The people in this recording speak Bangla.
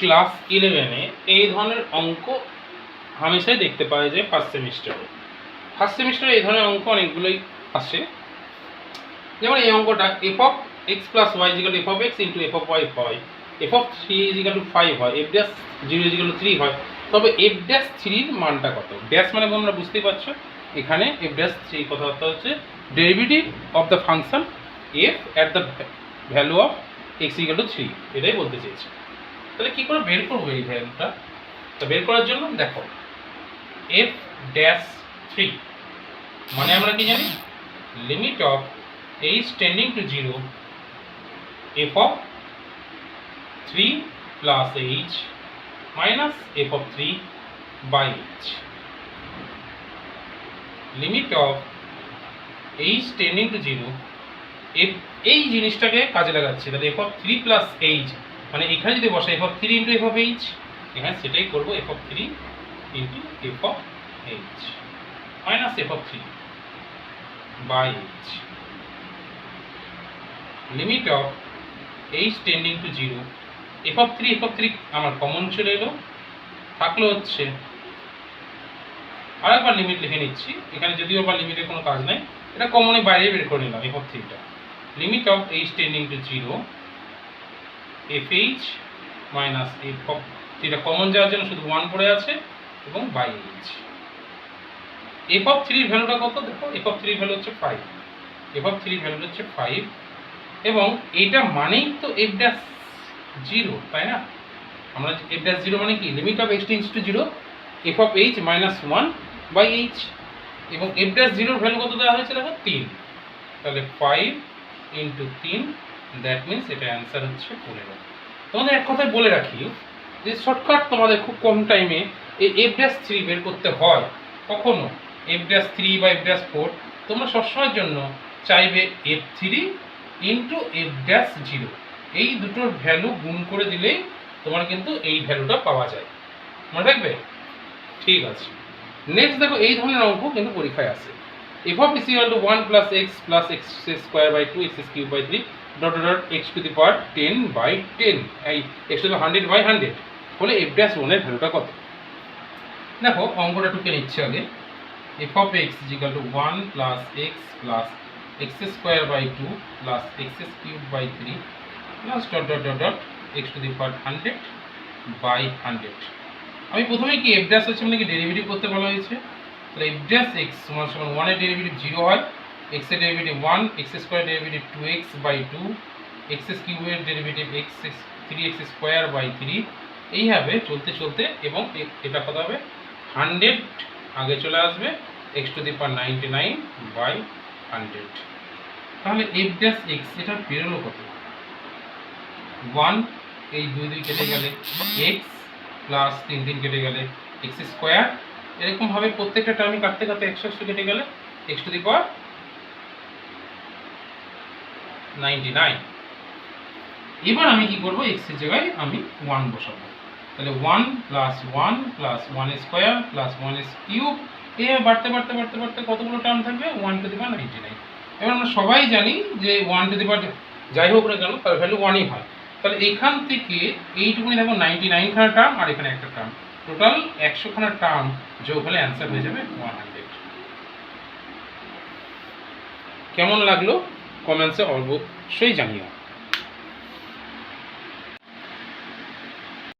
ক্লাস 11-এ এই ধরনের অঙ্ক হামেশাই দেখতে পাওয়া যায় ফার্স্ট সেমিস্টারে। ফার্স্ট সেমিস্টারে এই ধরনের অঙ্ক অনেকগুলোই আসে। যেমন এই অঙ্কটা F of X plus Y equal to F of X into F of Y হয়, এফ অফ 3 ইজিক্যাল টু 5 হয়, এফ ড্যাশ 0 ইজিক্যাল টু 3 হয়। তবে এফ ড্যাশ 3-র মানটা কত? ড্যাশ মানে তোমরা বুঝতেই পারছো, এখানে এফ ড্যাশ 3 কথাবার্তা হচ্ছে derivative of the function F at the value of X equal to 3, এটাই বলতে চেয়েছে। তাহলে কী করে বের করবো এই ভ্যালুটা? তো বের করার জন্য দেখো এফ ড্যাশ 3 মানে আমরা কি জানি, limit of h tending to 0 f of 3 plus h minus f of 3 by h, limit of h tending to 0 এই জিনিসটাকে কাজে লাগাচ্ছে। তাহলে f of 3 plus h মানে এখানে যদি বসে f of 3 into f of h, এখানে সেটাই করবো, f of 3 into f of h minus f of 3 by h, limit of h tending to 0 f of 3 আমার কমন চলে এলো, থাকলো হচ্ছে আরেকবার লিমিট লিখে নিচ্ছি, এখানে যদিও আবার লিমিটের কোনো কাজ নাই, এটা কমনে বাইরে বের করে নিলাম f of 3টা, limit of h tending to 0 fh minus f of 3টা কমন যাওয়ার জন্য শুধু 1 পড়ে আছে এবং বাই h। f of 3 এর ভ্যালুটা কত দেখো, f of 3 এর ভ্যালু হচ্ছে 5, f of 3 এর ভ্যালু হচ্ছে 5 এবং এটা মানেই তো f ড্যাশ 0, তাই না? আমরা f ড্যাশ 0 মানে কি, limit of h tends to 0 f of h minus 1 by h, এবং f ড্যাশ 0 এর ভ্যালু কত দেওয়া হয়েছে দেখো 3, তাহলে 5 ইন্টু 3, দ্যাট মিনস এটা অ্যান্সার হচ্ছে 15। তোমাদের এক কথায় বলে রাখি যে শর্টকাট তোমাদের খুব কম টাইমে এই f ড্যাশ 3 বের করতে হয়, কখনো f ড্যাশ 3 বা f ড্যাশ 4 তোমরা সবসময়ের জন্য চাইবে f3 ইন্টু এফ ড্যাশ 0, এই দুটোর ভ্যালু গুণ করে দিলেই তোমার কিন্তু এই ভ্যালুটা পাওয়া যায়, মনে রাখবে? ঠিক আছে, নেক্সট দেখো এই ধরনের অঙ্ক কিন্তু পরীক্ষায় আসে। F of is equal to 1 plus X plus X square by 2 X cube by 3 dot dot X to the power 10 by 10, এই এক্স টু দি 100 বাই 100 হলে এফ ড্যাশ 1 এর ভ্যালুটা কত? দেখো অঙ্কটা টুকে নিচ্ছে আগে। F of x is equal to 1 plus X plus x square by 2 plus x cube by 3 plus dot dot dot dot x to the power 100 by 100। আমি প্রথমে কি f ড্যাশ হচ্ছে মানে কি ডেরিভেটিভ করতে বলা হয়েছে, তাহলে f ড্যাশ x সমান সমান 1 এর ডেরিভেটিভ 0 হয়, x এর derivative 1, x square derivative 2x by 2, x cube এর ডেরিভেটিভ 3x স্কয়ার by 3, এই হবে চলতে চলতে, এবং এটা কত হবে 100 আগে চলে আসবে, x to the power 99 by 100। তাহলে f ড্যাশ x এটা বেরোলো কত? 1, এই 2 2 কেটে গেলে x প্লাস 3 3 কেটে গেলে x স্কয়ার, এরকম ভাবে প্রত্যেকটা টার্মই কাটতে কাটতে 100 কেটে গেলে x টু দি পাওয়ার 99। এবার আমি কি করব, x এর জায়গায় আমি 1 বসাবো, তাহলে 1 plus 1 plus 1 square plus 1 cube, এইভাবে বাড়তে বাড়তে বাড়তে বাড়তে কতগুলো টার্ম থাকবে 1 টু দি পাওয়ার 99। এবার আমরা সবাই জানি যে 1 টু দি পাওয়ার যাই হোক না কেন তার ভ্যালু 1ই হয়, তাহলে এখান থেকে এইটুকুনি দেখো 99 খানা টার্ম আর এখানে একটা টার্ম, টোটাল 100 খানা টার্ম যোগ হলে অ্যান্সার হয়ে যাবে 100। কেমন লাগলো কমেন্টসে অবশ্যই জানিও।